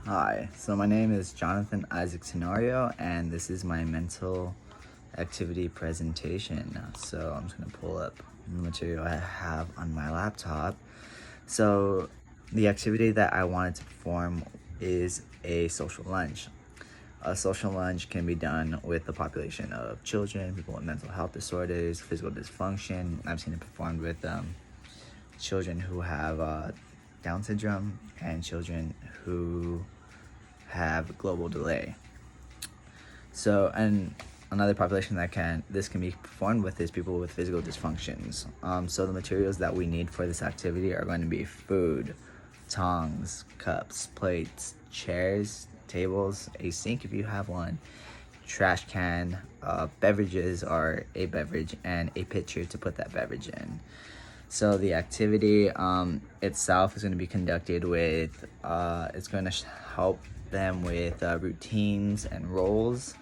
Hi, so my name is Jonathan Isaac Tenorio, and this is my mental activity presentation. So I'm just gonna pull up the material I have on my laptop. So the activity that I wanted to perform is a social lunge. A social lunge can be done with the population of children, people with mental health disorders, physical dysfunction. I've seen it performed with children who have Down syndrome and children who have global delay. So, and another population that this can be performed with is people with physical dysfunctions. So the materials that we need for this activity are going to be food, tongs, cups, plates, chairs, tables, a sink if you have one, trash can, beverages or a beverage, and a pitcher to put that beverage in. So the activity itself is going to be conducted with, it's going to help them with routines and roles.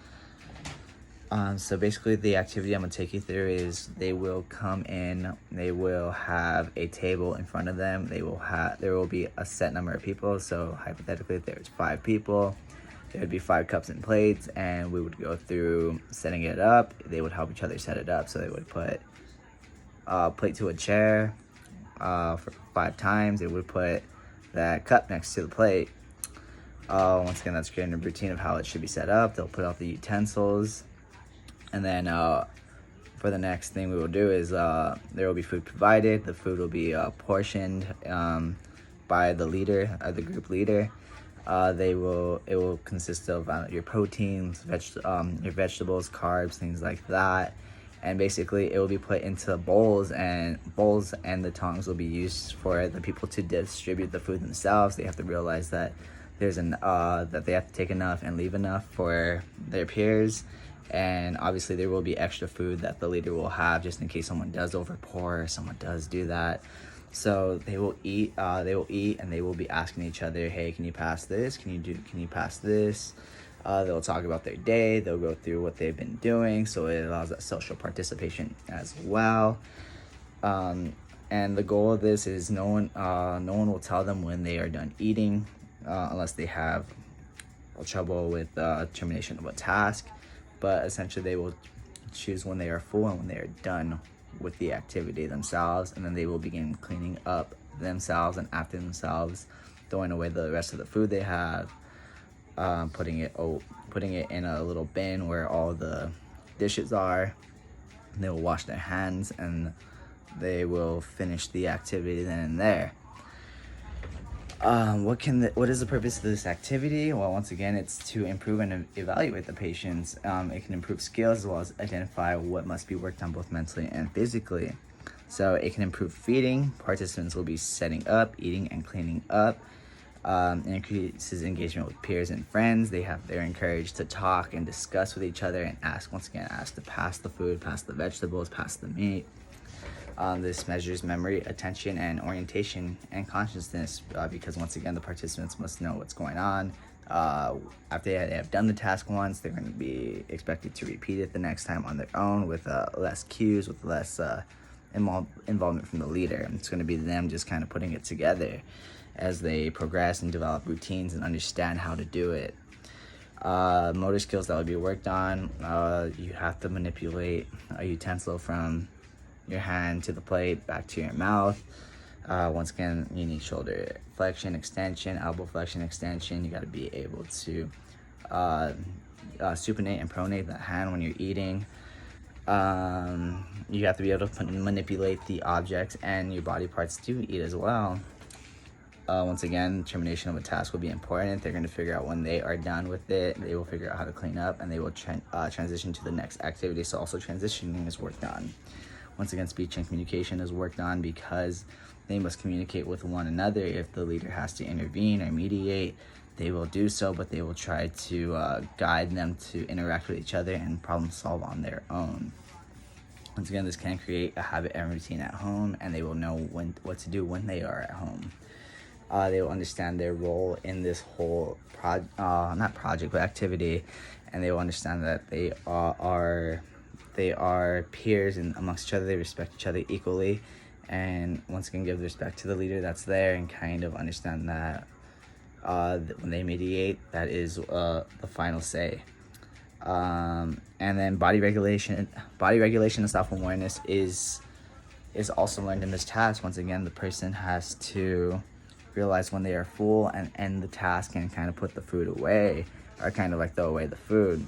So basically the activity I'm going to take you through is they will come in, they will have a table in front of them, there will be a set number of people. So hypothetically, if there's 5 people, there would be 5 cups and plates, and we would go through setting it up. They would help each other set it up. So they would put plate to a chair for 5 times. They would put that cup next to the plate. Once again, that's creating a routine of how it should be set up. They'll put out the utensils, and then for the next thing we will do is there will be food provided. The food will be portioned by the leader, the group leader. It will consist of your proteins, your vegetables, carbs, things like that. And basically it will be put into bowls, and the tongs will be used for the people to distribute the food themselves. They have to realize that that they have to take enough and leave enough for their peers. And obviously there will be extra food that the leader will have just in case someone does overpour or someone does do that. So they will eat, and they will be asking each other, hey, can you pass this? Can you pass this? They'll talk about their day. They'll go through what they've been doing. So it allows that social participation as well. And the goal of this is no one will tell them when they are done eating, unless they have trouble with termination of a task. But essentially they will choose when they are full and when they are done with the activity themselves, and then they will begin cleaning up themselves and after themselves, throwing away the rest of the food they have, putting it in a little bin where all the dishes are. They will wash their hands, and they will finish the activity then and there. What is the purpose of this activity? Well, once again, it's to improve and evaluate the patients. It can improve skills as well as identify what must be worked on both mentally and physically. So it can improve feeding. Participants will be setting up, eating, and cleaning up. It increases engagement with peers and friends. They're encouraged to talk and discuss with each other and ask to pass the food, pass the vegetables, pass the meat. This measures memory, attention, and orientation and consciousness, because once again the participants must know what's going on. After they have done the task once, they're going to be expected to repeat it the next time on their own with less cues, with less involvement from the leader. It's going to be them just kind of putting it together as they progress and develop routines and understand how to do it. Motor skills that will be worked on. You have to manipulate a utensil from your hand to the plate, back to your mouth. Once again, you need shoulder flexion, extension, elbow flexion, extension. You got to be able to supinate and pronate the hand when you're eating. You have to be able to manipulate the objects and your body parts to eat as well. Once again, termination of a task will be important. They're going to figure out when they are done with it. They will figure out how to clean up, and they will transition to the next activity. So also transitioning is worked on. Once again, speech and communication is worked on because they must communicate with one another. If the leader has to intervene or mediate, they will do so, but they will try to guide them to interact with each other and problem solve on their own. Once again, this can create a habit and routine at home, and they will know what to do when they are at home. They will understand their role in this whole activity, and they will understand that they are peers and amongst each other. They respect each other equally, and once again give respect to the leader that's there, and kind of understand that when they mediate, that is the final say. And then body regulation and self-awareness is also learned in this task. Once again, the person has to realize when they are full and end the task and kind of put the food away, or kind of like throw away the food.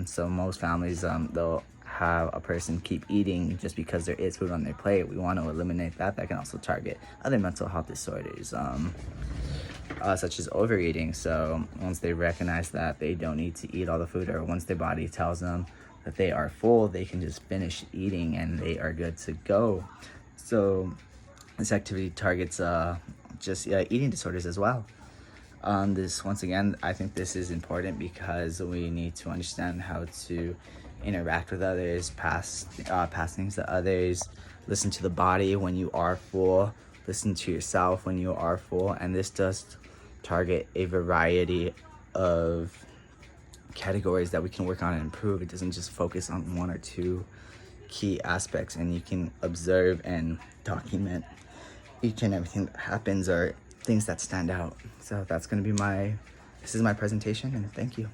So most families, they'll have a person keep eating just because there is food on their plate. We want to eliminate that. That can also target other mental health disorders, such as overeating. So once they recognize that they don't need to eat all the food, or once their body tells them that they are full, they can just finish eating and they are good to go. So this activity targets just eating disorders as well. This, once again, I think this is important because we need to understand how to interact with others, pass things to others, listen to the body when you are full, listen to yourself when you are full. And this does target a variety of categories that we can work on and improve. It doesn't just focus on one or two key aspects, and you can observe and document each and everything that happens or things that stand out. So that's going to be this is my presentation, and thank you.